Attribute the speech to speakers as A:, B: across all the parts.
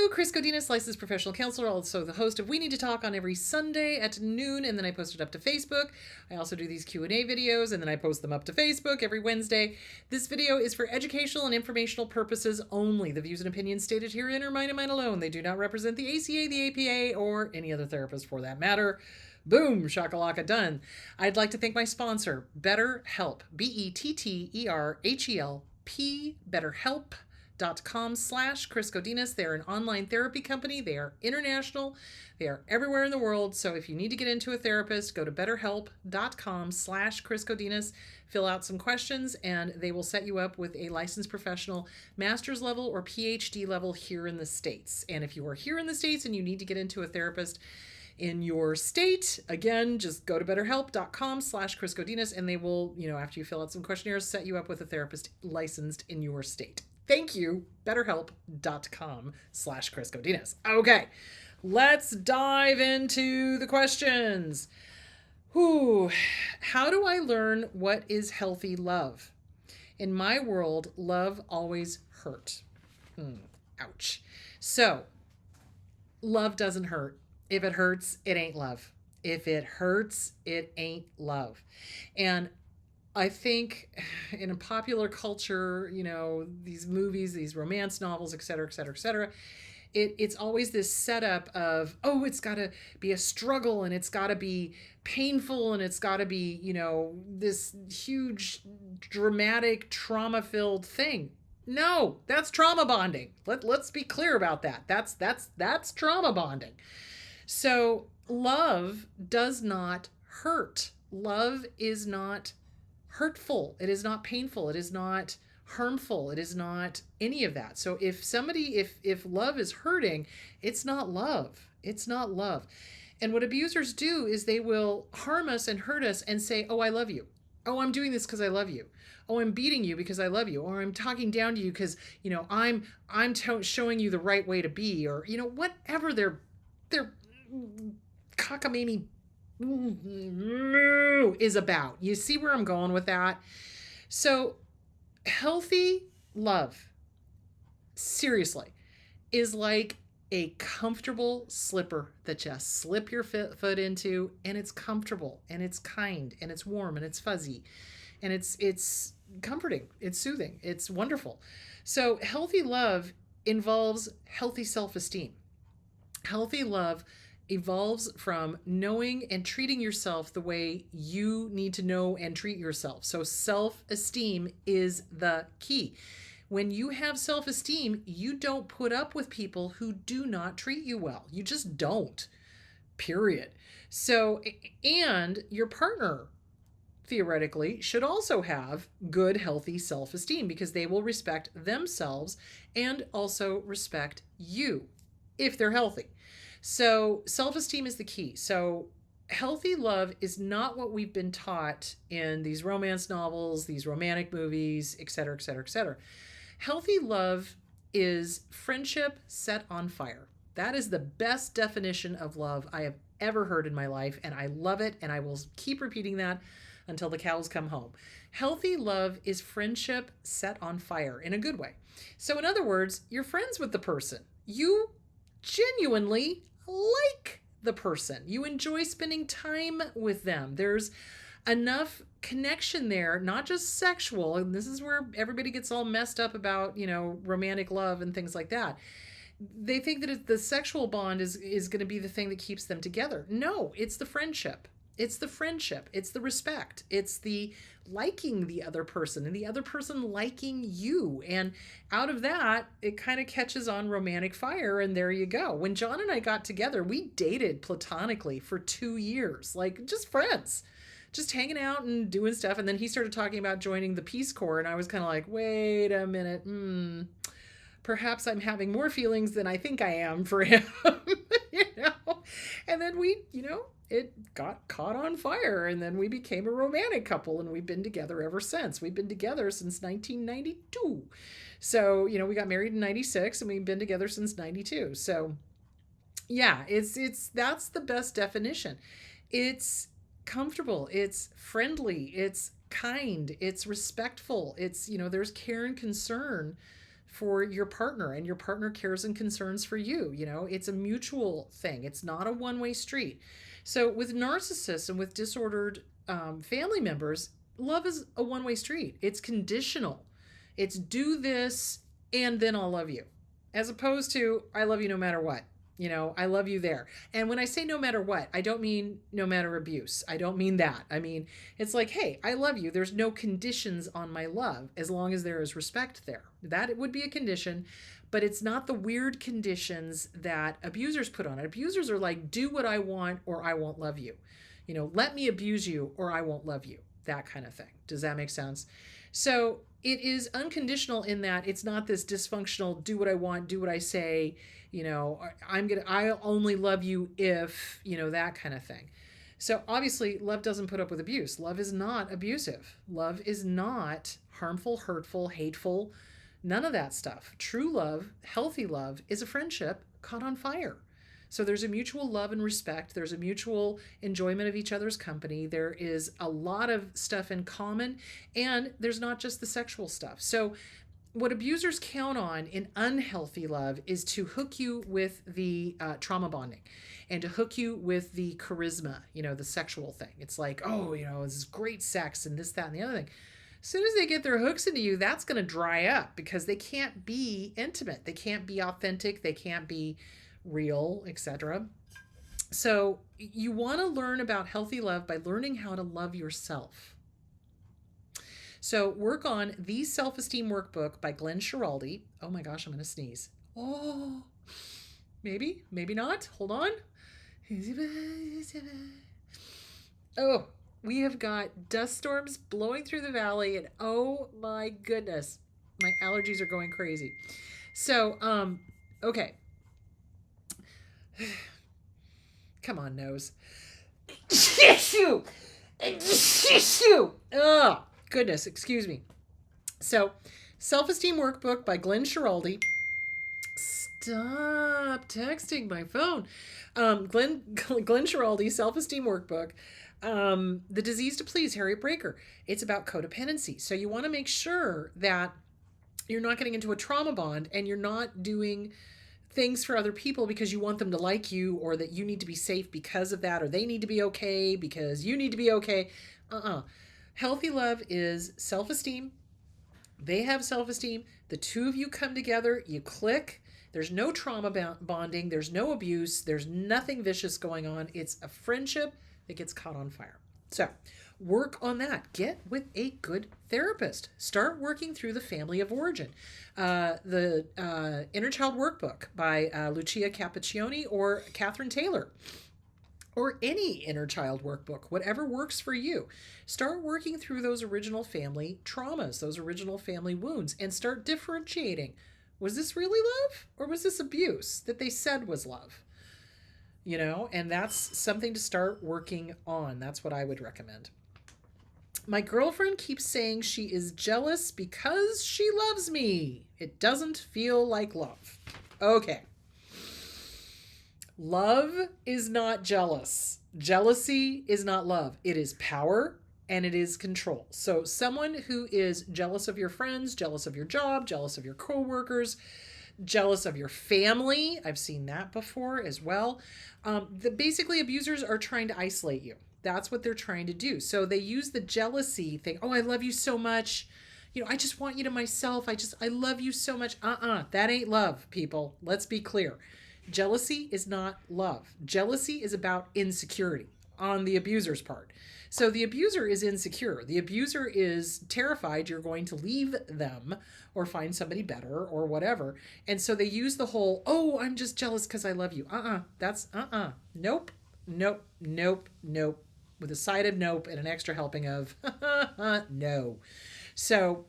A: Chris Godinez, licensed professional counselor, also the host of We Need to Talk on every Sunday at noon, and then I post it up to Facebook. I also do these Q&A videos, and then I post them up to Facebook every Wednesday. This video is for educational and informational purposes only. The views and opinions stated herein are mine and mine alone. They do not represent the ACA, the APA, or any other therapist for that matter. Boom, shakalaka, done. I'd like to thank my sponsor, BetterHelp, BetterHelp, BetterHelp.com/Chris Godinez. They're an online therapy company. They are international. They are everywhere in the world. So if you need to get into a therapist, go to BetterHelp.com/Chris Godinez, fill out some questions, and they will set you up with a licensed professional master's level or PhD level here in the States. And if you are here in the States and you need to get into a therapist in your state, again, just go to betterhelp.com/Chris Godinez, and they will, after you fill out some questionnaires, set you up with a therapist licensed in your state. Thank you, betterhelp.com/Chris Godinez. Okay, let's dive into the questions. How do I learn what is healthy love? In my world, love always hurt. Ouch. So, love doesn't hurt. If it hurts, it ain't love. If it hurts, it ain't love. And I think in a popular culture, these movies, these romance novels, et cetera, et cetera, et cetera, it's always this setup of, it's got to be a struggle and it's got to be painful and it's got to be, this huge, dramatic, trauma-filled thing. No, that's trauma bonding. Let's be clear about that. That's trauma bonding. So love does not hurt. Love is not hurtful. It is not painful. It is not harmful. It is not any of that. So if love is hurting, it's not love. It's not love. And what abusers do is they will harm us and hurt us and say, I love you. I'm doing this because I love you. I'm beating you because I love you. Or I'm talking down to you because, I'm showing you the right way to be, or, whatever their cockamamie is about. You see where I'm going with that? So healthy love, seriously, is like a comfortable slipper that you slip your foot into, and it's comfortable and it's kind and it's warm and it's fuzzy and it's comforting, it's soothing, it's wonderful. So healthy love involves healthy self-esteem. Healthy love evolves from knowing and treating yourself the way you need to know and treat yourself. So self-esteem is the key. When you have self-esteem, you don't put up with people who do not treat you well. You just don't, period. So, and your partner, theoretically, should also have good, healthy self-esteem because they will respect themselves and also respect you if they're healthy. So self-esteem is the key. So healthy love is not what we've been taught in these romance novels, these romantic movies, et cetera, et cetera, et cetera. Healthy love is friendship set on fire. That is the best definition of love I have ever heard in my life, and I love it, and I will keep repeating that until the cows come home. Healthy love is friendship set on fire in a good way. So in other words, you're friends with the person. You genuinely like the person. You enjoy spending time with them. There's enough connection there, not just sexual. And this is where everybody gets all messed up about, romantic love and things like that. They think that the sexual bond is going to be the thing that keeps them together. No, it's the friendship. It's the friendship. It's the respect. It's the liking the other person and the other person liking you. And out of that, it kind of catches on romantic fire. And there you go. When John and I got together, we dated platonically for 2 years, like just friends, just hanging out and doing stuff. And then he started talking about joining the Peace Corps. And I was kind of like, wait a minute. Perhaps I'm having more feelings than I think I am for him, And then we, it got caught on fire, and then we became a romantic couple, and we've been together ever since. We've been together since 1992. So, we got married in 96, and we've been together since 92. So, yeah, that's the best definition. It's comfortable, it's friendly, it's kind, it's respectful, it's, there's care and concern for your partner, and your partner cares and concerns for you. You know, it's a mutual thing. It's not a one-way street. So with narcissists and with disordered family members, love is a one-way street. It's conditional. It's do this and then I'll love you, as opposed to I love you no matter what. You know, I love you there. And when I say no matter what, I don't mean no matter abuse. I don't mean that. I mean, it's like, hey, I love you. There's no conditions on my love as long as there is respect there. That would be a condition, but it's not the weird conditions that abusers put on it. Abusers are like, do what I want or I won't love you. You know, let me abuse you or I won't love you. That kind of thing. Does that make sense? So it is unconditional in that it's not this dysfunctional, do what I want, do what I say, you know, I'll only love you if, you know, that kind of thing. So obviously love doesn't put up with abuse. Love is not abusive. Love is not harmful, hurtful, hateful, none of that stuff. True love, healthy love is a friendship caught on fire. So there's a mutual love and respect. There's a mutual enjoyment of each other's company. There is a lot of stuff in common, and there's not just the sexual stuff. So what abusers count on in unhealthy love is to hook you with the trauma bonding and to hook you with the charisma, you know, the sexual thing. It's like, oh, you know, this is great sex and this, that, and the other thing. As soon as they get their hooks into you, that's going to dry up because they can't be intimate. They can't be authentic. They can't be real, etc. So you want to learn about healthy love by learning how to love yourself. So work on the Self-Esteem Workbook by Glenn Schiraldi. Oh my gosh, I'm going to sneeze. Oh, maybe not. Hold on. Oh, we have got dust storms blowing through the valley, and oh my goodness, my allergies are going crazy. So, okay. Come on, nose. Oh, goodness, excuse me. So, Self-Esteem Workbook by Glenn Schiraldi. Stop texting my phone. Glenn Schiraldi, Self-Esteem Workbook. The Disease to Please, Harriet Breaker. It's about codependency. So you want to make sure that you're not getting into a trauma bond and you're not doing things for other people because you want them to like you, or that you need to be safe because of that, or they need to be okay because you need to be okay. Healthy love is self-esteem. They have self-esteem. The two of you come together, you click. There's no trauma bonding. There's no abuse. There's nothing vicious going on. It's a friendship that gets caught on fire. So work on that. Get with a good therapist. Start working through the family of origin. The Inner Child Workbook by Lucia Cappuccioni or Catherine Taylor, or any inner child workbook, whatever works for you. Start working through those original family traumas, those original family wounds, and start differentiating. Was this really love, or was this abuse that they said was love? You know, and that's something to start working on. That's what I would recommend. My girlfriend keeps saying she is jealous because she loves me. It doesn't feel like love. Okay. Love is not jealous. Jealousy is not love. It is power and it is control. So someone who is jealous of your friends, jealous of your job, jealous of your coworkers, jealous of your family. I've seen that before as well. Basically, abusers are trying to isolate you. That's what they're trying to do. So they use the jealousy thing. Oh, I love you so much. You know, I just want you to myself. I love you so much. That ain't love, people. Let's be clear. Jealousy is not love. Jealousy is about insecurity on the abuser's part. So the abuser is insecure. The abuser is terrified you're going to leave them or find somebody better or whatever. And so they use the whole, oh, I'm just jealous because I love you. Nope. With a side of nope and an extra helping of no. So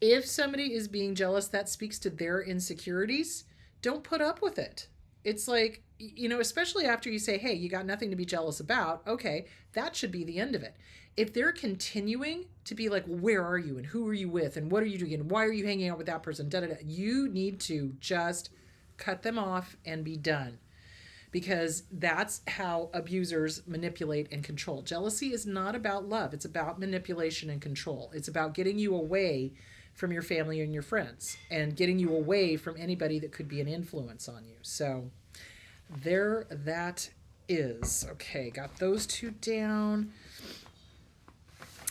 A: if somebody is being jealous, that speaks to their insecurities. Don't put up with it. It's like, you know, especially after you say, hey, you got nothing to be jealous about. Okay, that should be the end of it. If they're continuing to be like, well, where are you and who are you with and what are you doing and why are you hanging out with that person? You need to just cut them off and be done, because that's how abusers manipulate and control. Jealousy is not about love. It's about manipulation and control. It's about getting you away from your family and your friends and getting you away from anybody that could be an influence on you. So there that is. Okay, got those two down.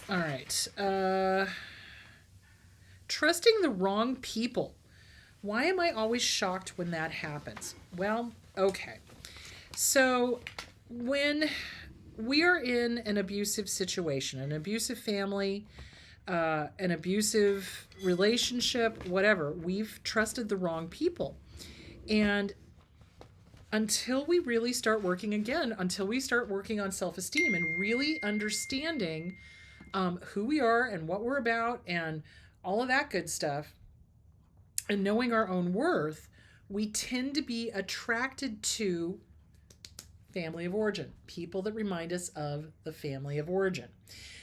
A: All right. Trusting the wrong people. Why am I always shocked when that happens? Well, okay. So when we are in an abusive situation, an abusive family, an abusive relationship, whatever, we've trusted the wrong people. And until we really start working again, until we start working on self-esteem and really understanding who we are and what we're about and all of that good stuff, and knowing our own worth, we tend to be attracted to family of origin, people that remind us of the family of origin.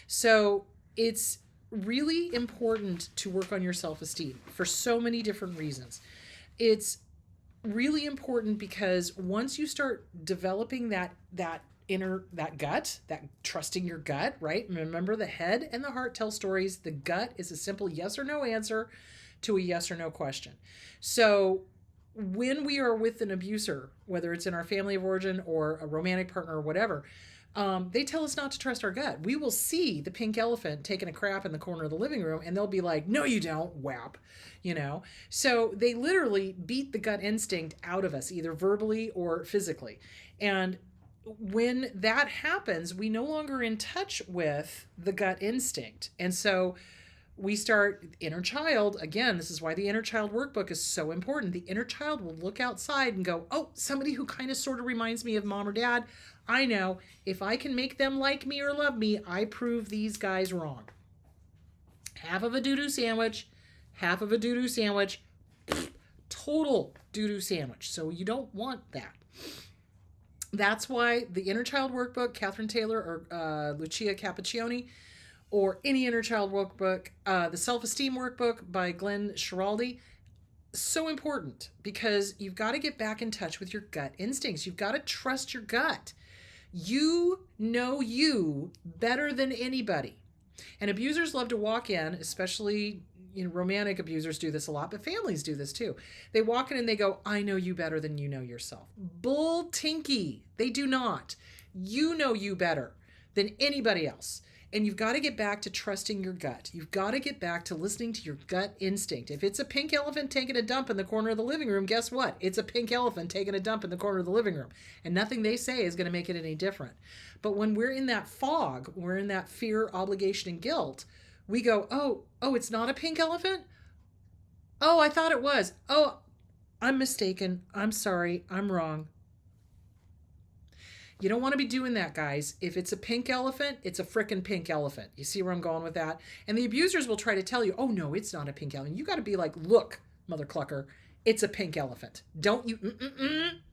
A: So it's really important to work on your self-esteem for so many different reasons. It's really important because once you start developing that gut, that trusting your gut, right? Remember, the head and the heart tell stories. The gut is a simple yes or no answer to a yes or no question. So when we are with an abuser, whether it's in our family of origin or a romantic partner or whatever, they tell us not to trust our gut. We will see the pink elephant taking a crap in the corner of the living room and they'll be like, no, you don't, whap, you know? So they literally beat the gut instinct out of us, either verbally or physically. And when that happens, we no longer in touch with the gut instinct. And so we start inner child. Again, this is why the inner child workbook is so important. The inner child will look outside and go, oh, somebody who kind of sort of reminds me of mom or dad. I know if I can make them like me or love me, I prove these guys wrong. Half of a doo-doo sandwich, half of a doo-doo sandwich, total doo-doo sandwich. So you don't want that. That's why the inner child workbook, Catherine Taylor or Lucia Cappuccioni, or any inner child workbook, the self-esteem workbook by Glenn Schiraldi, so important because you've got to get back in touch with your gut instincts. You've got to trust your gut. You know you better than anybody. And abusers love to walk in, especially romantic abusers do this a lot, but families do this too. They walk in and they go, I know you better than you know yourself. Bull tinky. They do not. You know you better than anybody else. And you've got to get back to trusting your gut. You've got to get back to listening to your gut instinct. If it's a pink elephant taking a dump in the corner of the living room, guess what? It's a pink elephant taking a dump in the corner of the living room. And nothing they say is going to make it any different. But when we're in that fog, we're in that fear, obligation, and guilt, we go, oh, it's not a pink elephant? Oh, I thought it was. Oh, I'm mistaken. I'm sorry. I'm wrong. You don't want to be doing that, guys. If it's a pink elephant, it's a frickin' pink elephant. You see where I'm going with that? And the abusers will try to tell you, oh, no, it's not a pink elephant. You got to be like, look, mother clucker, it's a pink elephant. Don't you,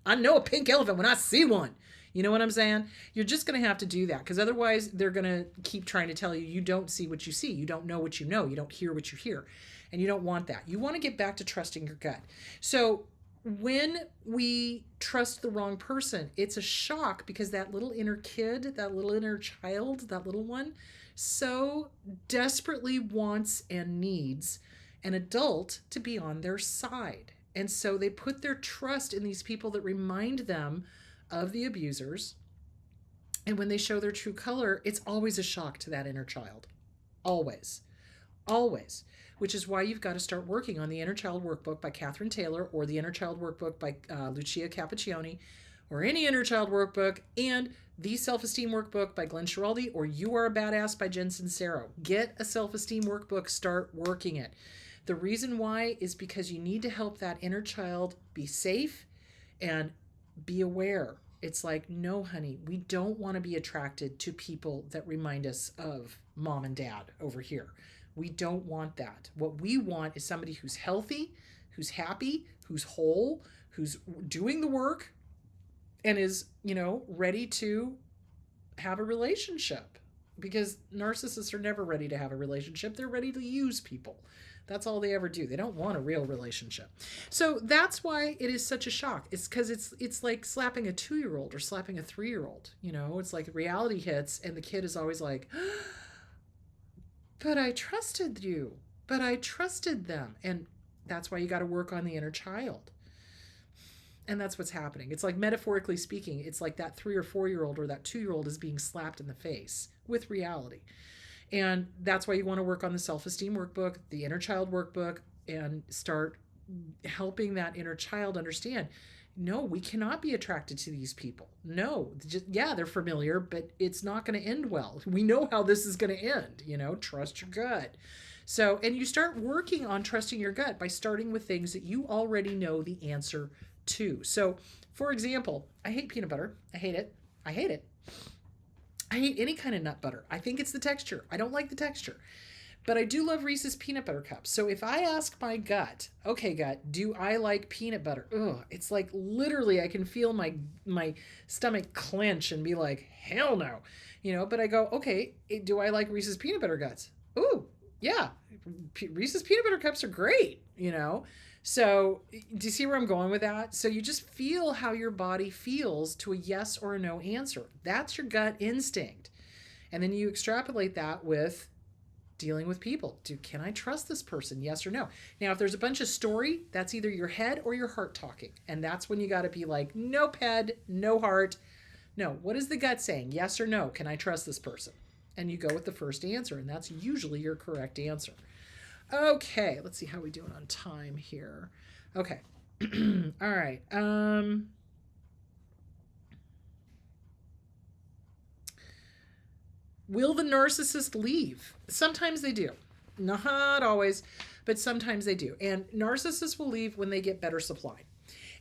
A: I know a pink elephant when I see one. You know what I'm saying? You're just going to have to do that because otherwise they're going to keep trying to tell you, you don't see what you see. You don't know what you know. You don't hear what you hear. And you don't want that. You want to get back to trusting your gut. So when we trust the wrong person, it's a shock because that little inner kid, that little inner child, that little one so desperately wants and needs an adult to be on their side. And so they put their trust in these people that remind them of the abusers. And when they show their true color, it's always a shock to that inner child. Always. Always. Which is why you've got to start working on the Inner Child Workbook by Catherine Taylor or the Inner Child Workbook by Lucia Cappuccioni or any Inner Child Workbook and the Self-Esteem Workbook by Glenn Schiraldi or You Are a Badass by Jen Sincero. Get a self-esteem workbook. Start working it. The reason why is because you need to help that inner child be safe and be aware. It's like, no, honey, we don't want to be attracted to people that remind us of mom and dad over here. We don't want that. What we want is somebody who's healthy, who's happy, who's whole, who's doing the work and is, ready to have a relationship. Because narcissists are never ready to have a relationship. They're ready to use people. That's all they ever do. They don't want a real relationship. So that's why it is such a shock. It's because it's like slapping a 2-year-old or slapping a 3-year-old. It's like reality hits and the kid is always like, but I trusted you. but I trusted them. And that's why you got to work on the inner child. And that's what's happening. It's like, metaphorically speaking, it's like that 3 or 4 year old or that 2 year old is being slapped in the face with reality. And that's why you want to work on the self-esteem workbook, the inner child workbook, and start helping that inner child understand, no, we cannot be attracted to these people. No, just, yeah, they're familiar, but it's not going to end well. We know how this is going to end. Trust your gut. So, and you start working on trusting your gut by starting with things that you already know the answer to. So, for example, I hate peanut butter. I hate it. I hate it. I hate any kind of nut butter. I think it's the texture. I don't like the texture. But I do love Reese's peanut butter cups. So if I ask my gut, okay, gut, do I like peanut butter? Ugh, it's like literally I can feel my stomach clench and be like, hell no. But I go, okay, do I like Reese's peanut butter guts? Ooh, yeah. Reese's peanut butter cups are great, So do you see where I'm going with that? So you just feel how your body feels to a yes or a no answer. That's your gut instinct. And then you extrapolate that with dealing with people. Can I trust this person? Yes or no? Now, if there's a bunch of story, that's either your head or your heart talking. And that's when you got to be like, nope, head, no heart. No, what is the gut saying? Yes or no? Can I trust this person? And you go with the first answer. And that's usually your correct answer. Okay, let's see how we doing on time here. Okay. All right. Will the narcissist leave? Sometimes they do. Not always, but sometimes they do. And narcissists will leave when they get better supply.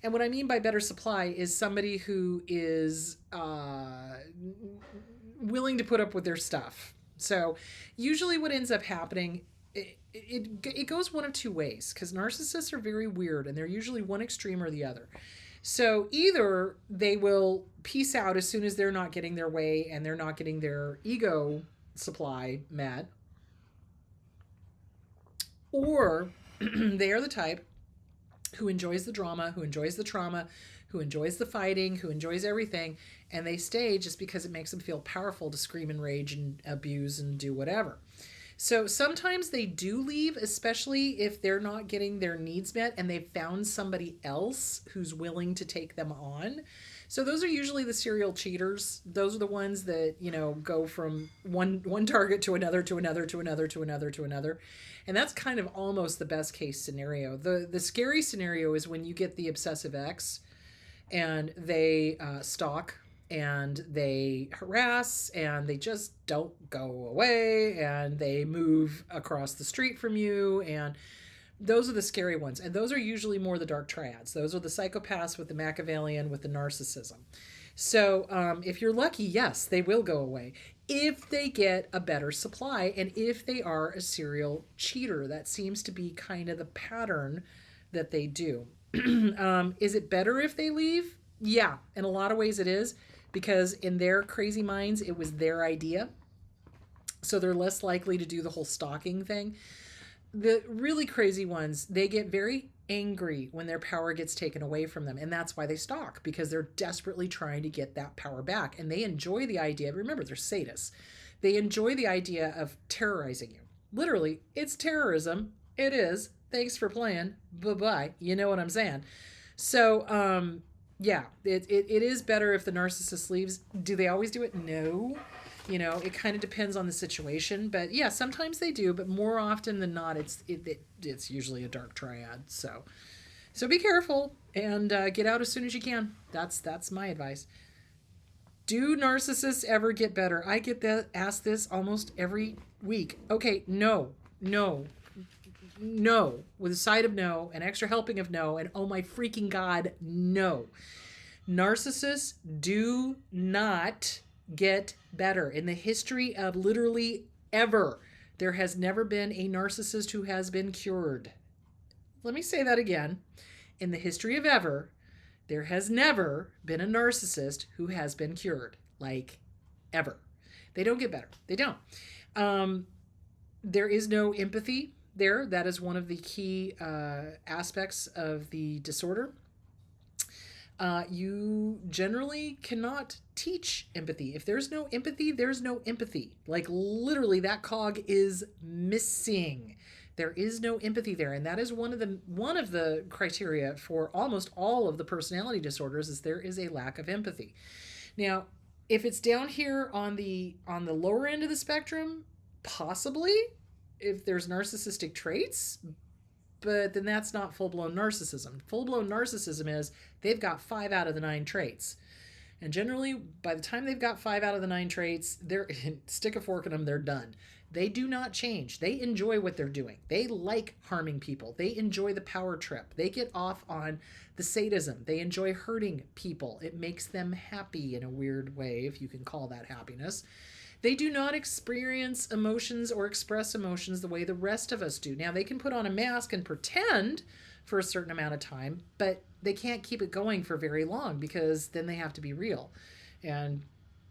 A: And what I mean by better supply is somebody who is willing to put up with their stuff. So usually what ends up happening, it goes one of two ways, because narcissists are very weird and they're usually one extreme or the other. So either they will peace out as soon as they're not getting their way and they're not getting their ego supply met, or they are the type who enjoys the drama, who enjoys the trauma, who enjoys the fighting, who enjoys everything, and they stay just because it makes them feel powerful to scream and rage and abuse and do whatever. So sometimes they do leave, especially if they're not getting their needs met and they've found somebody else who's willing to take them on. So those are usually the serial cheaters. Those are the ones that, go from one target to another, to another, to another, to another, to another. And that's kind of almost the best case scenario. The scary scenario is when you get the obsessive ex and they stalk and they harass and they just don't go away and they move across the street from you. And those are the scary ones. And those are usually more the dark triads. Those are the psychopaths with the Machiavellian, with the narcissism. So if you're lucky, yes, they will go away if they get a better supply and if they are a serial cheater. That seems to be kind of the pattern that they do. Is it better if they leave? Yeah, in a lot of ways it is, because in their crazy minds, it was their idea. So they're less likely to do the whole stalking thing. The really crazy ones, they get very angry when their power gets taken away from them. And that's why they stalk, because they're desperately trying to get that power back. And they enjoy the idea. Remember, they're sadists. They enjoy the idea of terrorizing you. Literally, it's terrorism. It is. Thanks for playing. Bye-bye. You know what I'm saying? So, yeah, it is better if the narcissist leaves. Do they always do it? No. It kind of depends on the situation. But yeah, sometimes they do. But more often than not, it's usually a dark triad. So be careful and get out as soon as you can. That's my advice. Do narcissists ever get better? I get asked this almost every week. Okay, no, with a side of no, an extra helping of no, and oh my freaking God, no. Narcissists do not get better. In the history of literally ever, there has never been a narcissist who has been cured. Let me say that again. In the history of ever, there has never been a narcissist who has been cured. Like, ever. They don't get better. They don't. There is no empathy there. That is one of the key aspects of the disorder. You generally cannot teach empathy. If there's no empathy, there's no empathy. Like, literally, that cog is missing. There is no empathy there, and that is one of the criteria for almost all of the personality disorders, is there is a lack of empathy. Now, if it's down here on the lower end of the spectrum, possibly if there's narcissistic traits, but then that's not full-blown narcissism. Full-blown narcissism is they've got 5 out of the 9 traits. And generally, by the time they've got 5 out of the 9 traits, they're stick a fork in them, they're done. They do not change. They enjoy what they're doing. They like harming people. They enjoy the power trip. They get off on the sadism. They enjoy hurting people. It makes them happy in a weird way, if you can call that happiness. They do not experience emotions or express emotions the way the rest of us do. Now, they can put on a mask and pretend for a certain amount of time, but they can't keep it going for very long, because then they have to be real. And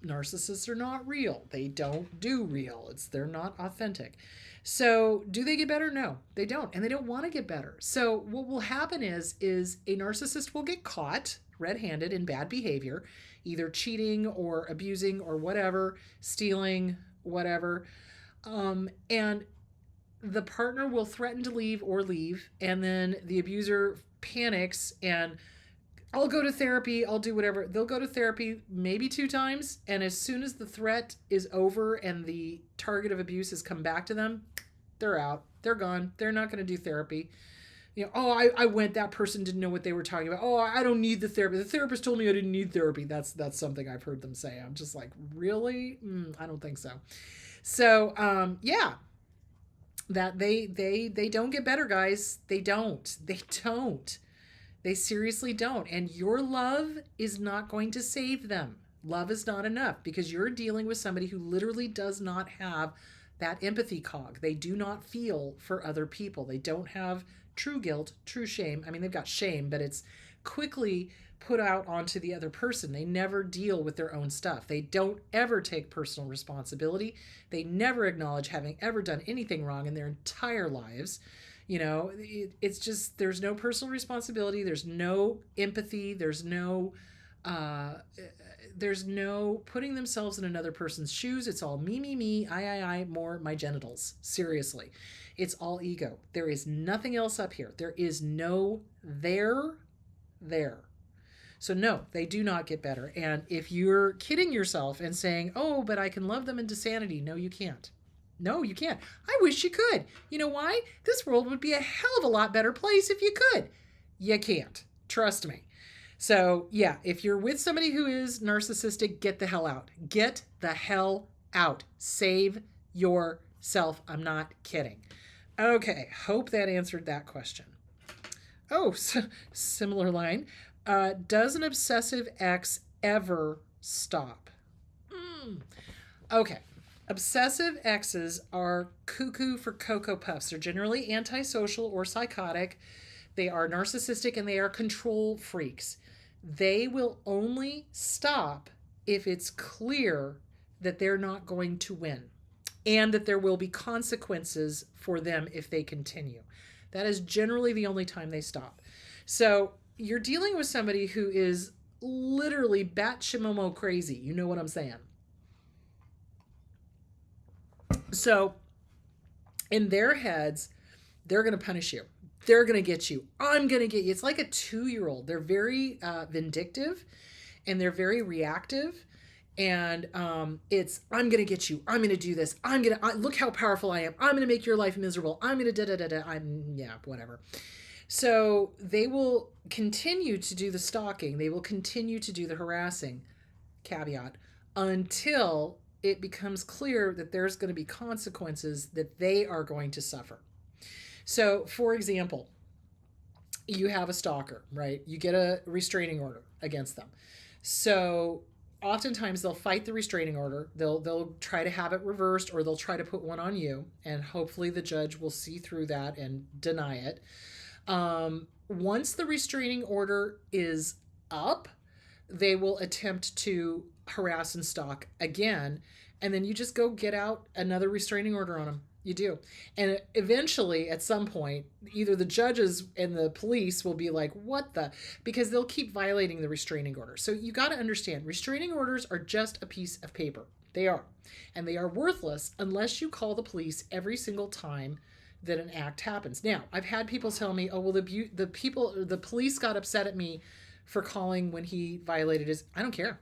A: narcissists are not real. They don't do real. They're not authentic. So do they get better? No, they don't. And they don't want to get better. So what will happen is a narcissist will get caught red-handed in bad behavior, either cheating or abusing or whatever, stealing, whatever. And the partner will threaten to leave, and then the abuser panics and, I'll go to therapy, I'll do whatever. They'll go to therapy maybe 2 times, and as soon as the threat is over and the target of abuse has come back to them, they're out. They're gone. They're not going to do therapy. I went, that person didn't know what they were talking about. Oh, I don't need the therapy. The therapist told me I didn't need therapy. That's something I've heard them say. I'm just like, really? I don't think so. So, yeah. That they don't get better, guys. They don't. They seriously don't. And your love is not going to save them. Love is not enough, because you're dealing with somebody who literally does not have that empathy cog. They do not feel for other people. They don't have true guilt, true shame. I mean, they've got shame, but it's quickly put out onto the other person. They never deal with their own stuff. They don't ever take personal responsibility. They never acknowledge having ever done anything wrong in their entire lives. It's just, there's no personal responsibility. There's no empathy. There's no putting themselves in another person's shoes. It's all me, I, more my genitals. Seriously. It's all ego. There is nothing else up here. There is no there. So no, they do not get better. And if you're kidding yourself and saying, oh, but I can love them into sanity. No, you can't. No, you can't. I wish you could. You know why? This world would be a hell of a lot better place if you could. You can't. Trust me. So yeah, if you're with somebody who is narcissistic, get the hell out. Get the hell out. Save yourself. I'm not kidding. Okay, hope that answered that question. Oh, similar line. Does an obsessive ex ever stop? Okay. Obsessive exes are cuckoo for Cocoa Puffs. They're generally antisocial or psychotic. They are narcissistic, and they are control freaks. They will only stop if it's clear that they're not going to win, and that there will be consequences for them if they continue. That is generally the only time they stop. So you're dealing with somebody who is literally batshimomo crazy. You know what I'm saying? So in their heads, they're going to punish you. They're going to get you. I'm going to get you. It's like a 2-year-old. They're very vindictive, and they're very reactive. And it's, I'm going to get you. I'm going to do this. Look how powerful I am. I'm going to make your life miserable. I'm going to whatever. So they will continue to do the stalking. They will continue to do the harassing, caveat, until it becomes clear that there's going to be consequences that they are going to suffer. So, for example, you have a stalker, right? You get a restraining order against them. So oftentimes they'll fight the restraining order. They'll try to have it reversed, or they'll try to put one on you, and hopefully the judge will see through that and deny it. Once the restraining order is up, they will attempt to harass and stalk again, and then you just go get out another restraining order on them. You do. And eventually, at some point, either the judges and the police will be like, what the? Because they'll keep violating the restraining order. So you got to understand, restraining orders are just a piece of paper. They are. And they are worthless unless you call the police every single time that an act happens. Now, I've had people tell me, "Oh, well, the police got upset at me for calling when he violated his." I don't care.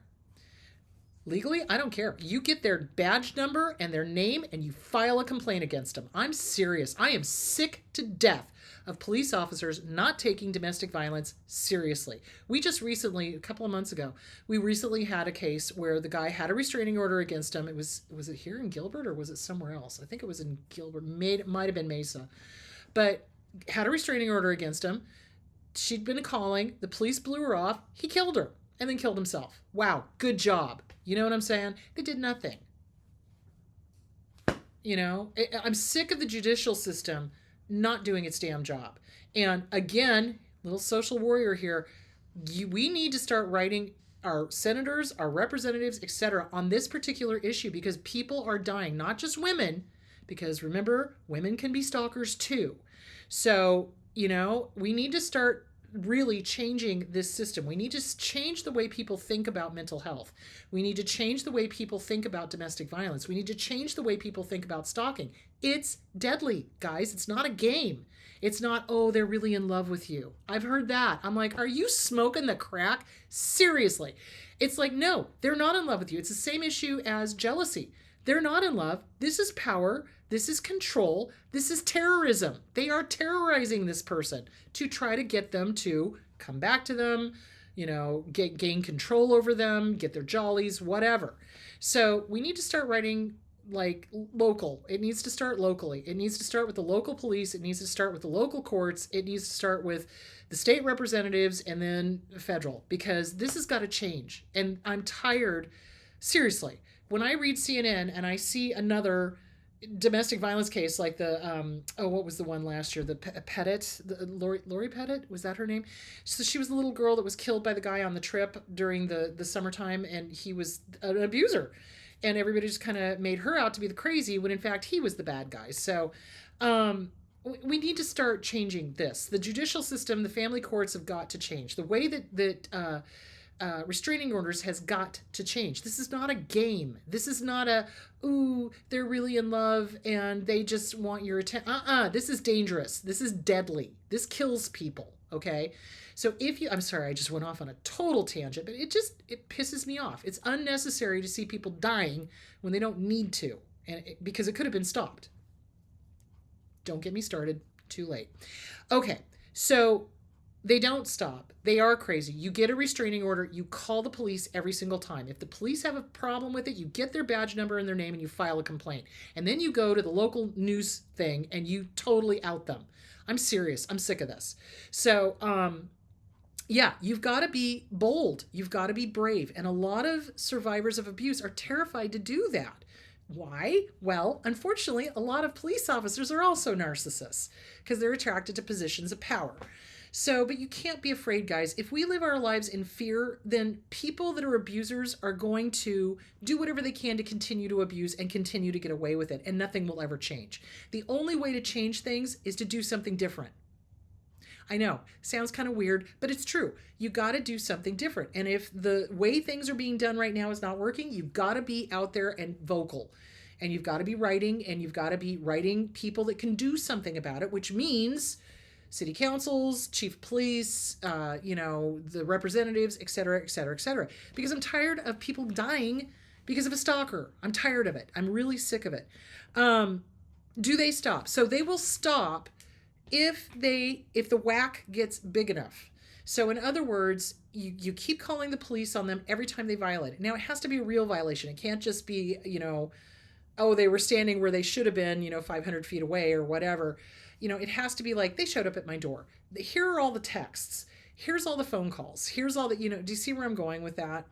A: Legally, I don't care. You get their badge number and their name and you file a complaint against them. I'm serious. I am sick to death of police officers not taking domestic violence seriously. We just recently, a couple of months ago, we recently had a case where the guy had a restraining order against him. Was it here in Gilbert or was it somewhere else? I think it was in Gilbert. It might have been Mesa. But had a restraining order against him. She'd been calling. The police blew her off. He killed her and then killed himself. Wow, good job. You know what I'm saying? They did nothing. I'm sick of the judicial system not doing its damn job. And again, little social warrior here, we need to start writing our senators, our representatives, etc. on this particular issue because people are dying, not just women, because remember, women can be stalkers too. So, we need to start really changing this system. We need to change the way people think about mental health. We need to change the way people think about domestic violence. We need to change the way people think about stalking. It's deadly, guys. It's not a game. It's not, oh, they're really in love with you. I've heard that. I'm like, are you smoking the crack? Seriously. It's like, no, they're not in love with you. It's the same issue as jealousy. They're not in love. This is power. This is control. This is terrorism. They are terrorizing this person to try to get them to come back to them, gain control over them, get their jollies, whatever. So we need to start writing like local. It needs to start locally. It needs to start with the local police. It needs to start with the local courts. It needs to start with the state representatives and then federal, because this has got to change. And I'm tired, seriously. When I read CNN and I see another domestic violence case like the what was the one last year, the Pettit, Lori Pettit, was that her name? So she was the little girl that was killed by the guy on the trip during the summertime, and he was an abuser, and everybody just kind of made her out to be the crazy when in fact he was the bad guy. So we need to start changing this. The judicial system, the family courts have got to change. The way that restraining orders has got to change. This is not a game. This is not a, ooh, they're really in love and they just want your attention. This is dangerous. This is deadly. This kills people, okay? So I'm sorry, I just went off on a total tangent, but it pisses me off. It's unnecessary to see people dying when they don't need to, because it could have been stopped. Don't get me started. Too late. Okay, so they don't stop. They are crazy. You get a restraining order. You call the police every single time. If the police have a problem with it, you get their badge number and their name and you file a complaint. And then you go to the local news thing and you totally out them. I'm serious. I'm sick of this. So, you've got to be bold. You've got to be brave. And a lot of survivors of abuse are terrified to do that. Why? Well, unfortunately, a lot of police officers are also narcissists because they're attracted to positions of power. So, but you can't be afraid, guys. If we live our lives in fear, then people that are abusers are going to do whatever they can to continue to abuse and continue to get away with it, and nothing will ever change. The only way to change things is to do something different. I know, sounds kind of weird, but it's true. You got to do something different. And if the way things are being done right now is not working, you've got to be out there and vocal. And you've got to be writing, and you've got to be writing people that can do something about it, which means city councils, chief of police, the representatives, et cetera, et cetera, et cetera. Because I'm tired of people dying because of a stalker. I'm tired of it. I'm really sick of it. Do they stop? So they will stop if the whack gets big enough. So in other words, you keep calling the police on them every time they violate it. Now it has to be a real violation. It can't just be, oh, they were standing where they should have been, 500 feet away or whatever. It has to be like, they showed up at my door. Here are all the texts. Here's all the phone calls. Here's all the, do you see where I'm going with that?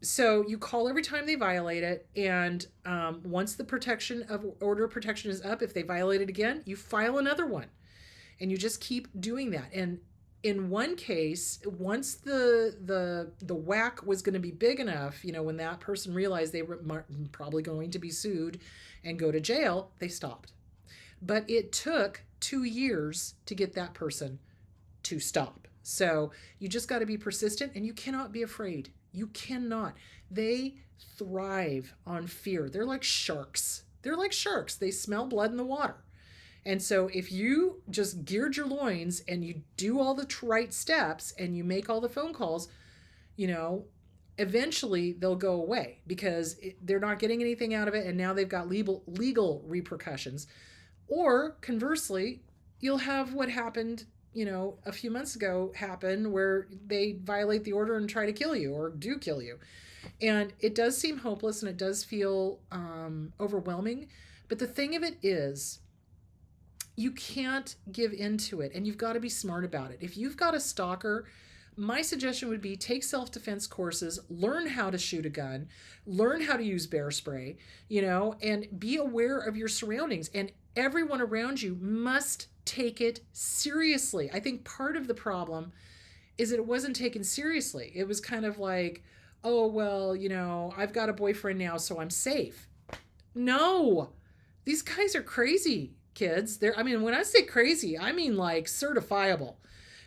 A: So you call every time they violate it. And once the order of protection is up, if they violate it again, you file another one. And you just keep doing that. And in one case, once the whack was going to be big enough, when that person realized they were probably going to be sued and go to jail, they stopped. But it took 2 years to get that person to stop. So you just got to be persistent, and you cannot be afraid. You cannot. They thrive on fear. They're like sharks. They smell blood in the water. And so if you just geared your loins and you do all the right steps and you make all the phone calls, you know, eventually they'll go away because they're not getting anything out of it, and now they've got legal repercussions. Or conversely, you'll have what happened, a few months ago happen, where they violate the order and try to kill you or do kill you. And it does seem hopeless, and it does feel overwhelming. But the thing of it is, you can't give into it, and you've got to be smart about it. If you've got a stalker, my suggestion would be take self-defense courses, learn how to shoot a gun, learn how to use bear spray, and be aware of your surroundings. And everyone around you must take it seriously. I think part of the problem is that it wasn't taken seriously. It was kind of like, oh, well, I've got a boyfriend now, so I'm safe. No, these guys are crazy, kids. When I say crazy, I mean like certifiable,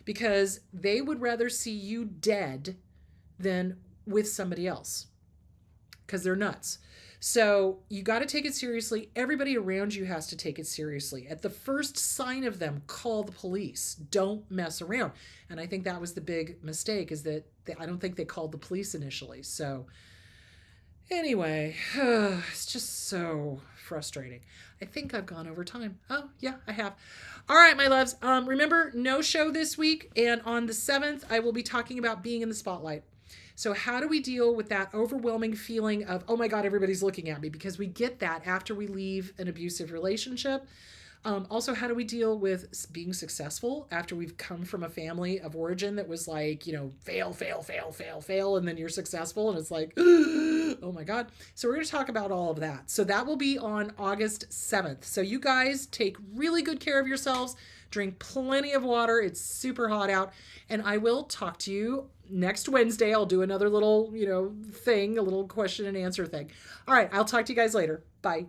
A: because they would rather see you dead than with somebody else, because they're nuts. So you got to take it seriously. Everybody around you has to take it seriously. At the first sign of them, call the police. Don't mess around. And I think that was the big mistake, is that I don't think they called the police initially. So anyway, it's just so frustrating. I think I've gone over time. Oh, yeah, I have. All right, my loves. Remember, no show this week. And on the 7th, I will be talking about being in the spotlight. So how do we deal with that overwhelming feeling of, oh my God, everybody's looking at me? Because we get that after we leave an abusive relationship. Also, how do we deal with being successful after we've come from a family of origin that was like, fail, and then you're successful and it's like, oh my God. So we're going to talk about all of that. So that will be on August 7th. So you guys take really good care of yourselves, drink plenty of water. It's super hot out. And I will talk to you next Wednesday. I'll do another little, thing, a little question and answer thing. All right. I'll talk to you guys later. Bye.